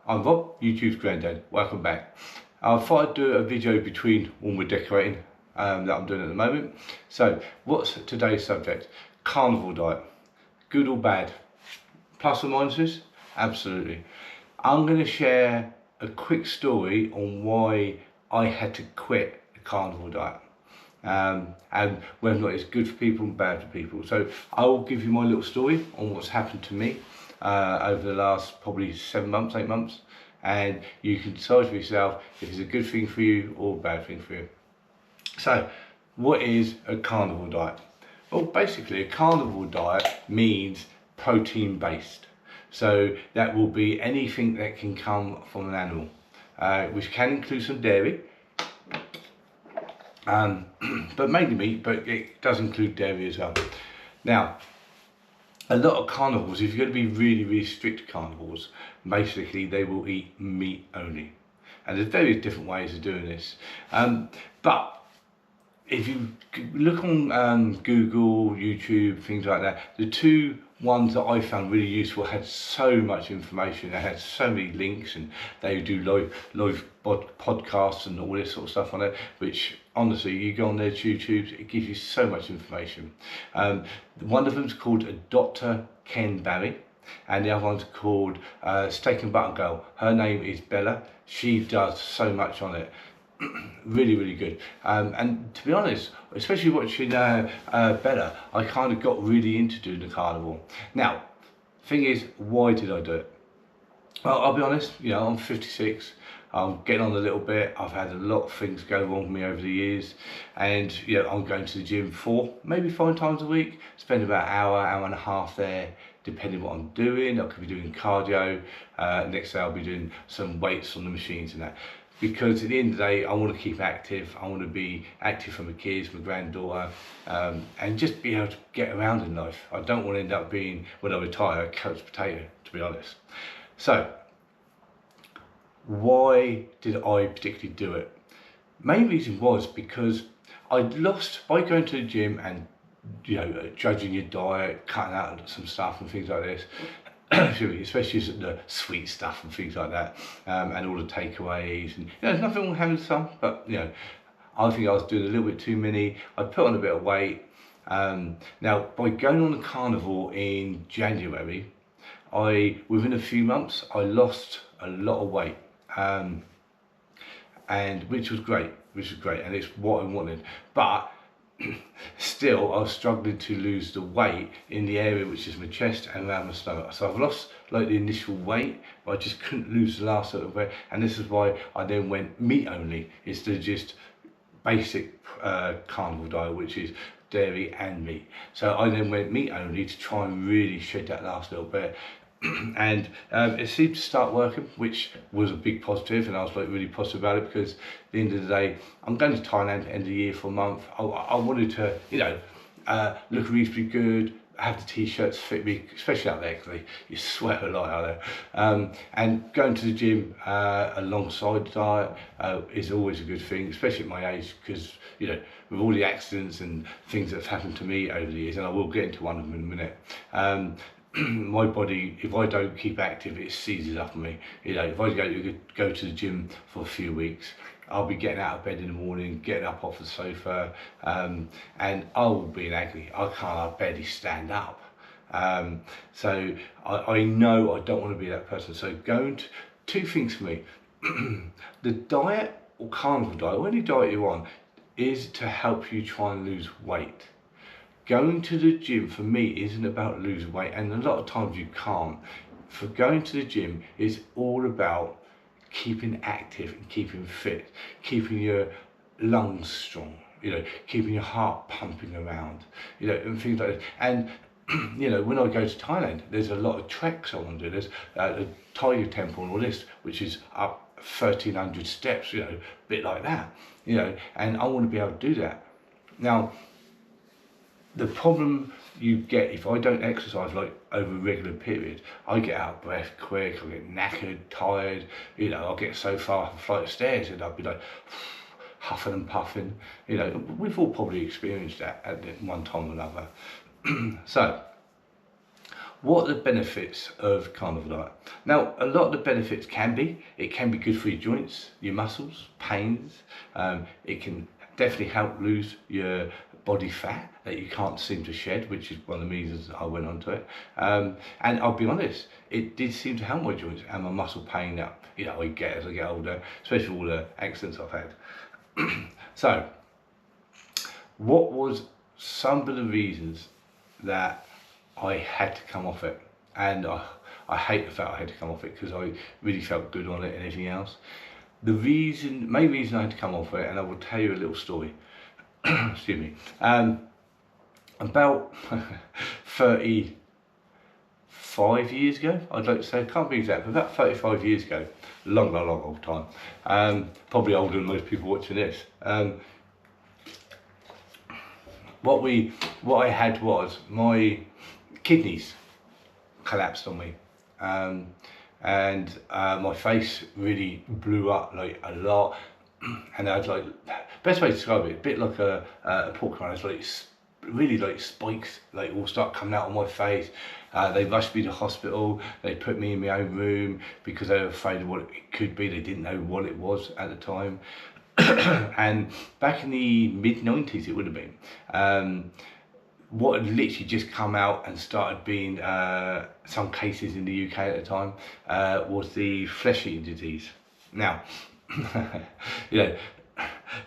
I'm Rob, YouTube's granddad. Welcome back. I thought I'd do a video between all my decorating that I'm doing at the moment. So, what's today's subject? Carnivore diet. Good or bad? Plus or minuses? Absolutely. I'm going to share a quick story on why I had to quit the carnivore diet. And whether or not it's good for people and bad for people. So I will give you my little story on what's happened to me over the last probably 7 months, 8 months, and you can decide for yourself if it's a good thing for you or a bad thing for you. So, what is a carnivore diet? Well, basically a carnivore diet means protein based. So that will be anything that can come from an animal, which can include some dairy, but mainly meat, but it does include dairy as well. Now, a lot of carnivores, if you're going to be really strict carnivores, basically they will eat meat only. And there's various different ways of doing this. But if you look on Google, YouTube, things like that, the two ones that I found really useful had so much information. They had so many links, and they do live podcasts and all this sort of stuff on it, which honestly, you go on their YouTube, it gives you so much information. One of them's called Dr. Ken Barry, and the other one's called Steak and Butter Girl. Her name is Bella. She does so much on it. really good, and to be honest, especially watching Bella, I kind of got really into doing the carnivore. Now, thing is, why did I do it? Well, I'll be honest, I'm 56, I'm getting on a little bit, I've had a lot of things go wrong with me over the years, and I'm going to the gym 4, maybe 5 times a week, spend about an hour and a half there, depending what I'm doing. I could be doing cardio, next day I'll be doing some weights on the machines and that. Because at the end of the day, I want to keep active. I want to be active for my kids, my granddaughter, and just be able to get around in life. I don't want to end up being, when I retire, a couch potato, to be honest. So, why did I particularly do it? Main reason was because I'd lost, by going to the gym and judging your diet, cutting out some stuff and things like this, especially the sweet stuff and things like that, and all the takeaways, and there's nothing wrong with having some, but I think I was doing a little bit too many. I put on a bit of weight. Now, by going on the carnivore in January, within a few months I lost a lot of weight, and which was great, and it's what I wanted. But still, I was struggling to lose the weight in the area which is my chest and around my stomach. So I've lost like the initial weight, but I just couldn't lose the last little bit, and this is why I then went meat only instead of just basic carnivore diet, which is dairy and meat. So I then went meat only to try and really shed that last little bit. And it seemed to start working, which was a big positive, and I was like really positive about it, because at the end of the day, I'm going to Thailand at the end of the year for a month. I wanted to look reasonably good, have the t-shirts fit me, especially out there because you sweat a lot out there, and going to the gym alongside the diet is always a good thing, especially at my age, because with all the accidents and things that have happened to me over the years, and I will get into one of them in a minute, my body, if I don't keep active, it seizes up on me. If I go to the gym for a few weeks, I'll be getting out of bed in the morning, getting up off the sofa, and I will be in agony. I barely stand up. So I know I don't want to be that person. So going to, 2 things for me. The diet, or carnivore diet, or any diet you're on, is to help you try and lose weight. Going to the gym for me isn't about losing weight, and a lot of times you can't. For going to the gym is all about keeping active and keeping fit, keeping your lungs strong, keeping your heart pumping around, and things like that. And when I go to Thailand, there's a lot of treks I want to do. There's the Tiger Temple and all this, which is up 1,300 steps, a bit like that, and I want to be able to do that. Now, the problem you get if I don't exercise like over a regular period, I get out of breath quick, I get knackered, tired, I'll get so far up a flight of stairs and I'll be like huffing and puffing. We've all probably experienced that at one time or another. So what are the benefits of carnivore diet? Now, a lot of the benefits it can be good for your joints, your muscles, pains. It can definitely help lose your body fat that you can't seem to shed, which is one of the reasons I went onto it. And I'll be honest, it did seem to help my joints and my muscle pain that I get as I get older, especially all the accidents I've had. So, what was some of the reasons that I had to come off it? And I hate the fact I had to come off it because I really felt good on it and everything else. The main reason I had to come off it, and I will tell you a little story. Excuse me. About 35 years ago, I'd like to say, I can't be exact, but about 35 years ago, long old time, probably older than most people watching this. What I had was my kidneys collapsed on me, and my face really blew up like a lot, and I was like, best way to describe it, a bit like a porcupine. It's like really like spikes like all start coming out on my face. They rushed me to hospital. They put me in my own room because they were afraid of what it could be. They didn't know what it was at the time. And back in the mid-90s it would have been, what had literally just come out and started being some cases in the UK at the time was the flesh-eating disease. Now,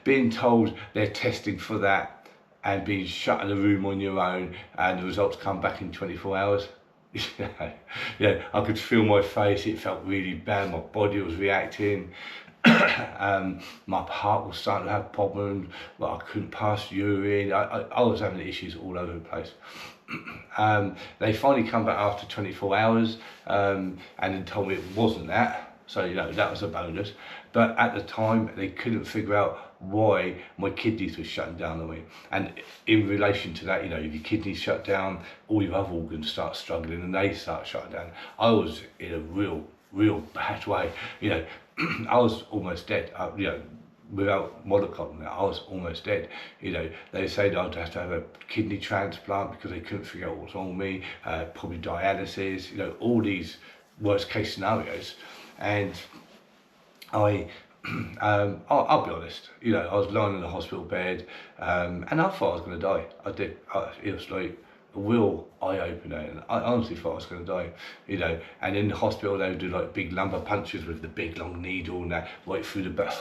being told they're testing for that and being shut in a room on your own and the results come back in 24 hours. I could feel my face, it felt really bad, my body was reacting. My heart was starting to have problems, I couldn't pass urine, I was having issues all over the place. They finally come back after 24 hours and then told me it wasn't that, so that was a bonus. But at the time they couldn't figure out why my kidneys were shutting down on me, and in relation to that, if your kidneys shut down, all your other organs start struggling and they start shutting down. I was in a real bad way. I was almost dead. Without mollycoddling, I was almost dead. They said I'd have to have a kidney transplant because they couldn't figure out what was wrong with me. Probably dialysis. All these worst case scenarios. And I'll be honest. I was lying in the hospital bed, and I thought I was going to die. I did. It was like a real eye-opener, and I honestly thought I was going to die, and in the hospital they would do like big lumbar punctures with the big long needle and that right through the back.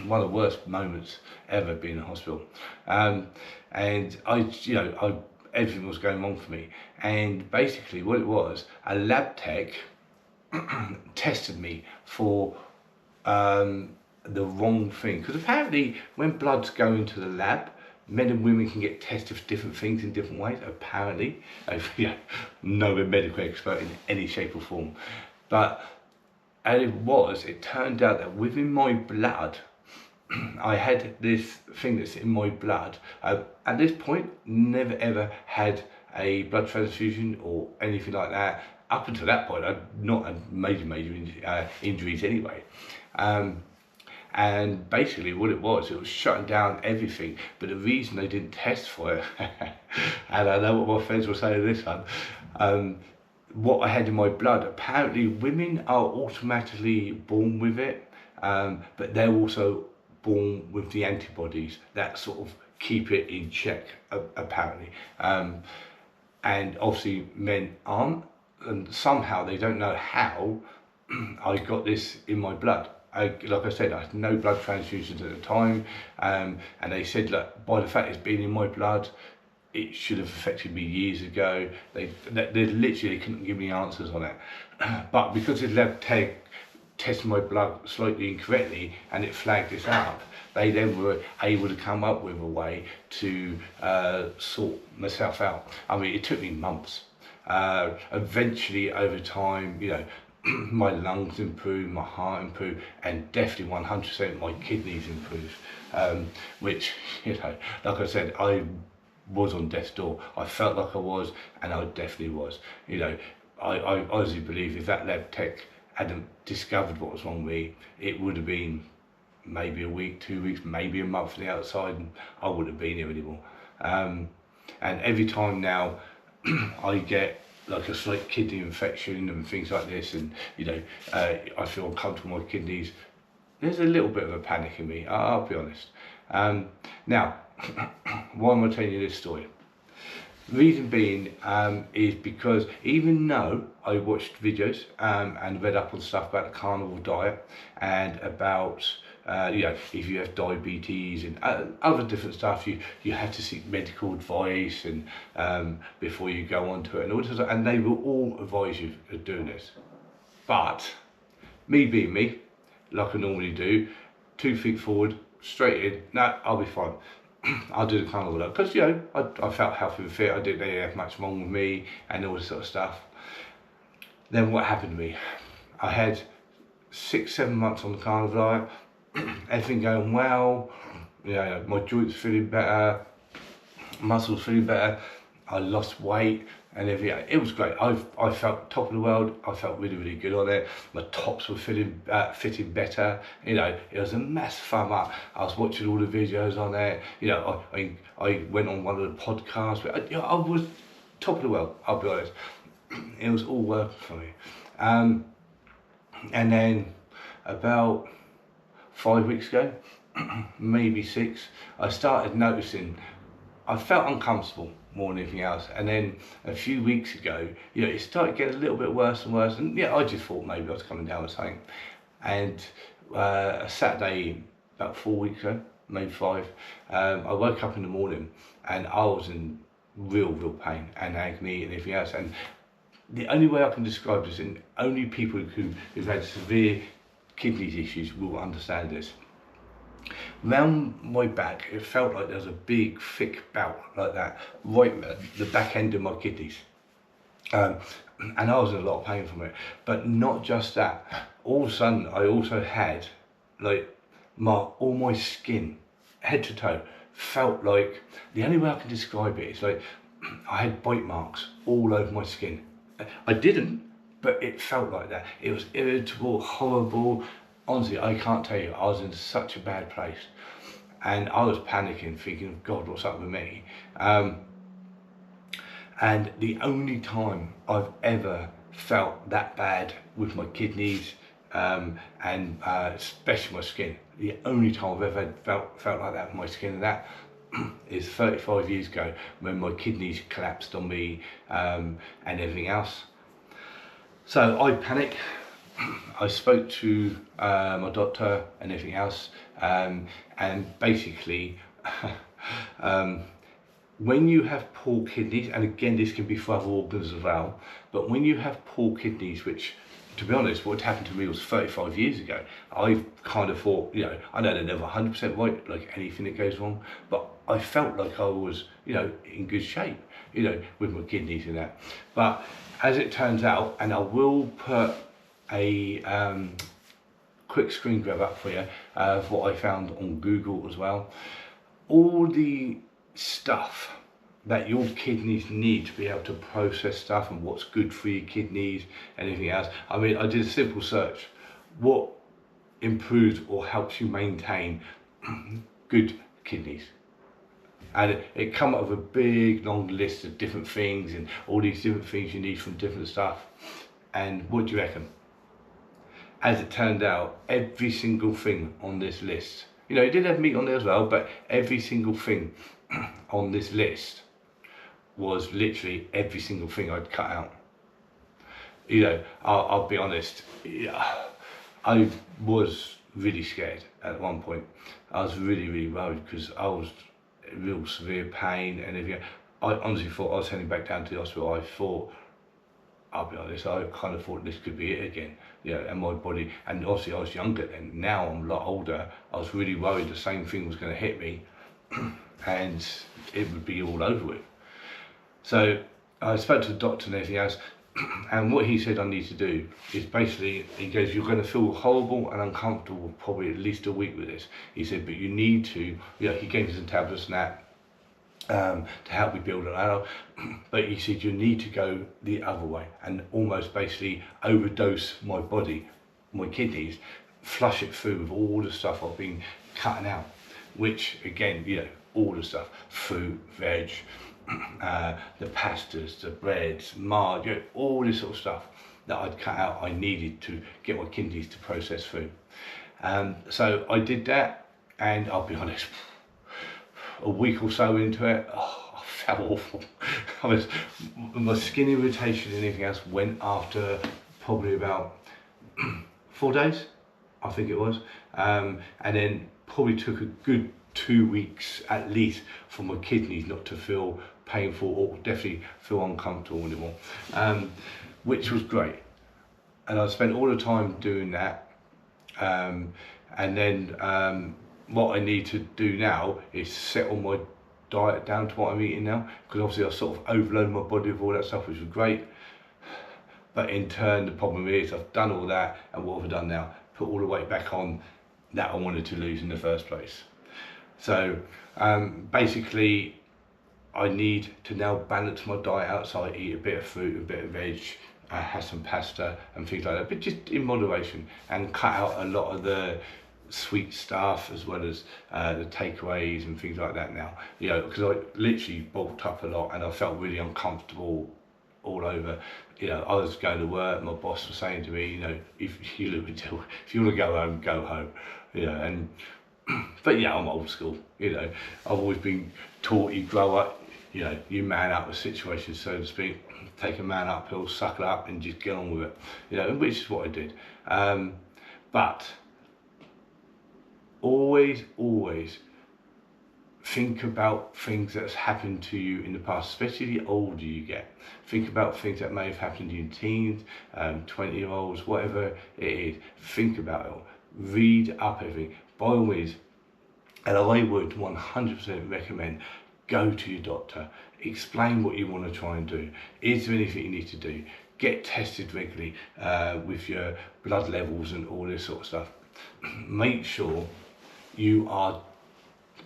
One of the worst moments ever being in the hospital, and everything was going wrong for me, and basically what it was, a lab tech tested me for the wrong thing, because apparently when bloods go into the lab, men and women can get tested for different things in different ways, apparently. No medical expert in any shape or form. But it turned out that within my blood, I had this thing that's in my blood. At this point, never ever had a blood transfusion or anything like that. Up until that point, I'd not had major injuries anyway. And basically what it was shutting down everything. But the reason they didn't test for it, and I know what my friends will say to this one, what I had in my blood, apparently women are automatically born with it, but they're also born with the antibodies that sort of keep it in check, apparently. And obviously men aren't, and somehow they don't know how I got this in my blood. Like I said, I had no blood transfusions at the time, and they said, look, by the fact it's been in my blood, it should have affected me years ago. They literally couldn't give me answers on it. But because the lab tested my blood slightly incorrectly and it flagged this up, they then were able to come up with a way to sort myself out. I mean, it took me months. Eventually, over time, my lungs improved, my heart improved, and definitely 100% my kidneys improved, which, like I said, I was on death's door. I felt like I was, and I definitely was. I honestly believe if that lab tech hadn't discovered what was wrong with me, it would have been maybe a week, 2 weeks, maybe a month on the outside, and I wouldn't have been here anymore. And every time now I get like a slight kidney infection and things like this, and you know, I feel uncomfortable with my kidneys. There's a little bit of a panic in me, I'll be honest. Now, why am I telling you this story? Reason being is because even though I watched videos and read up on stuff about the carnivore diet and about you know, if you have diabetes and other different stuff, you have to seek medical advice and before you go on to it and all this, and they will all advise you of doing this. But me being me, like I normally do, 2 feet forward, straight in, no, I'll be fine. I'll do the carnivore diet because, you know, I felt healthy and fit. I didn't really have much wrong with me and all this sort of stuff. Then what happened to me? I had 6-7 months on the carnivore diet, everything going well, you know, my joints feeling better, muscles feeling better, I lost weight and everything. It was great. I felt top of the world. I felt really, really good on it. My tops were fitting better. You know, it was a massive fun. I was watching all the videos on there. You know, I went on one of the podcasts. But I was top of the world, I'll be honest. It was all working for me. And then about 5 weeks ago, maybe 6, I started noticing I felt uncomfortable more than anything else. And then a few weeks ago, you know, it started getting a little bit worse and worse. And yeah, I just thought maybe I was coming down with something. And a Saturday, about 4 weeks ago, maybe 5, I woke up in the morning and I was in real pain and agony and everything else. And the only way I can describe this, and only people who've had severe kidney issues will understand this. Round my back, it felt like there was a big, thick belt like that, right at the back end of my kidneys. And I was in a lot of pain from it. But not just that, all of a sudden I also had, like, all my skin, head to toe, felt like, the only way I can describe it is like, I had bite marks all over my skin. I didn't, but it felt like that. It was irritable, horrible. Honestly, I can't tell you, I was in such a bad place. And I was panicking, thinking, God, what's up with me? And the only time I've ever felt that bad with my kidneys, and especially my skin, the only time I've ever felt like that with my skin, and that is 35 years ago when my kidneys collapsed on me and everything else. So I panicked. I spoke to my doctor and everything else, and basically when you have poor kidneys, and again this can be for other organs as well, but when you have poor kidneys, which to be honest what happened to me was 35 years ago, I kind of thought, you know, I know they're never 100% right, like anything that goes wrong, but I felt like I was, you know, in good shape, you know, with my kidneys and that. But as it turns out, and I will put a quick screen grab up for you of what I found on Google as well. All the stuff that your kidneys need to be able to process stuff and what's good for your kidneys and anything else. I mean, I did a simple search. What improves or helps you maintain good kidneys? And it come up with a big long list of different things and all these different things you need from different stuff. And what do you reckon? As it turned out, every single thing on this list, you know, it did have meat on there as well, but every single thing on this list was literally every single thing I'd cut out. You know, I'll be honest, I was really scared at one point. I was really worried because I was in real severe pain and everything. I honestly thought I was heading back down to the hospital. I thought, I'll be honest, I kind of thought this could be it again, you know, and my body, and obviously I was younger then, now I'm a lot older, I was really worried the same thing was going to hit me and it would be all over with. So I spoke to the doctor and everything else, and what he said I need to do is basically, he goes, you're going to feel horrible and uncomfortable probably at least a week with this. He said, but you need to, you know, he gave me some tablets and that, to help me build it out, but he said you need to go the other way and almost basically overdose my body, my kidneys, flush it through with all the stuff I've been cutting out. which again, you know, all the stuff, fruit, veg, the pastas, the breads, margarine, all this sort of stuff that I'd cut out, I needed to get my kidneys to process food. So I did that, and I'll be honest, a week or so into it, I felt awful. My skin irritation and anything else went after probably about 4 days, I think it was, and then probably took a good 2 weeks at least for my kidneys not to feel painful or definitely feel uncomfortable anymore, which was great. And I spent all the time doing that, and then what I need to do now is settle my diet down to what I'm eating now, because obviously I sort of overloaded my body with all that stuff, which was great. But in turn, the problem is I've done all that, and what have I done now? Put all the weight back on that I wanted to lose in the first place. So basically, I need to now balance my diet out, so I eat a bit of fruit, a bit of veg, have some pasta and things like that, but just in moderation, and cut out a lot of the sweet stuff as well as the takeaways and things like that now, you know, because I literally bulked up a lot and I felt really uncomfortable all over. You know, I was going to work, my boss was saying to me, you know, if you want to go home, go home, you know. And but yeah, I'm old school, you know, I've always been taught you grow up, you know, you man up with situations, so to speak, take a man uphill, suck it up and just get on with it, you know, which is what I did. But always think about things that's happened to you in the past, especially the older you get. Think about things that may have happened to you in teens, 20-year-olds, whatever it is. Think about it all. Read up everything. By all means, and I would 100% recommend go to your doctor, explain what you want to try and do. Is there anything you need to do? Get tested regularly with your blood levels and all this sort of stuff. Make sure you are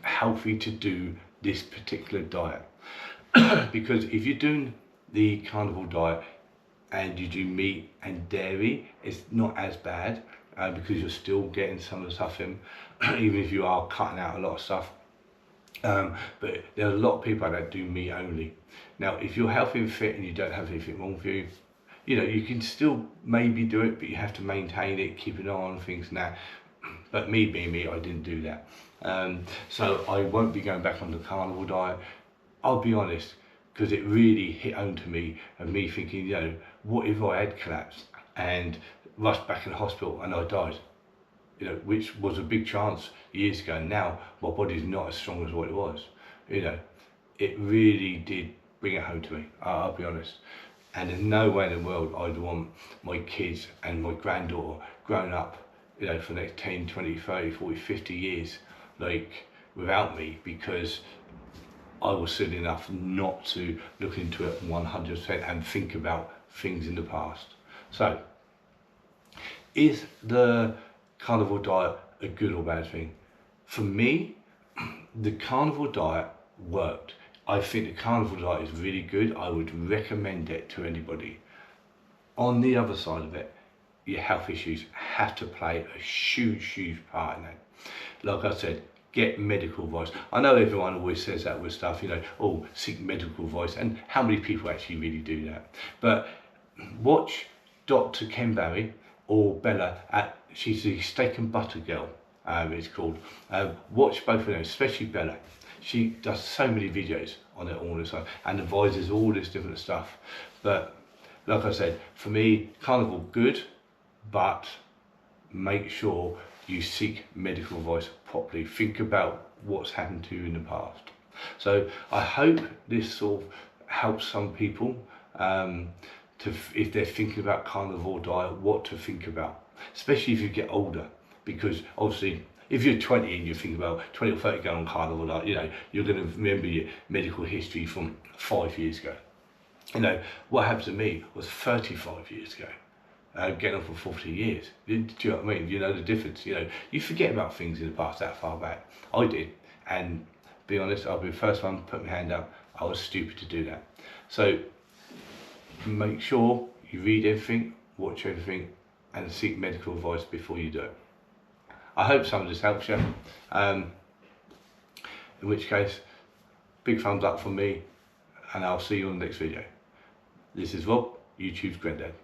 healthy to do this particular diet. Because if you're doing the carnivore diet and you do meat and dairy, it's not as bad because you're still getting some of the stuff in, even if you are cutting out a lot of stuff. But there are a lot of people that do meat only. Now, if you're healthy and fit and you don't have anything wrong with you, you know, you can still maybe do it, but you have to maintain it, keep an eye on things and that. But me being me, I didn't do that. So I won't be going back on the carnivore diet. I'll be honest, because it really hit home to me, and me thinking, you know, what if I had collapsed and rushed back in the hospital and I died? You know, which was a big chance years ago. Now my body's not as strong as what it was. You know, it really did bring it home to me, I'll be honest. And there's no way in the world I'd want my kids and my granddaughter growing up, you know, for the next 10, 20, 30, 40, 50 years, like, without me, because I was silly enough not to look into it 100% and think about things in the past. So, is the carnivore diet a good or bad thing? For me, the carnivore diet worked. I think the carnivore diet is really good. I would recommend it to anybody. On the other side of it, your health issues have to play a huge part in that. Like I said, get medical advice. I know everyone always says that with stuff, you know, oh, seek medical advice, and how many people actually really do that? But watch Dr. Ken Barry or Bella she's the steak and butter girl, it's called. Watch both of them, especially Bella. She does so many videos on it all the time and advises all this different stuff. But like I said, for me, carnivore good, but make sure you seek medical advice properly. Think about what's happened to you in the past. So I hope this sort of helps some people if they're thinking about carnivore diet, what to think about, especially if you get older, because obviously if you're 20 and you think about 20 or 30 going on carnivore diet, you know, you're going to remember your medical history from 5 years ago. You know, what happened to me was 35 years ago. Getting on for 40 years. Do you know what I mean? You know the difference. You know, you forget about things in the past that far back. I did, and be honest, I'll be the first one to put my hand up. I was stupid to do that. So make sure you read everything, watch everything, and seek medical advice before you do it. I hope some of this helps you. in which case, big thumbs up from me, and I'll see you on the next video. This is Rob, YouTube's Granddad.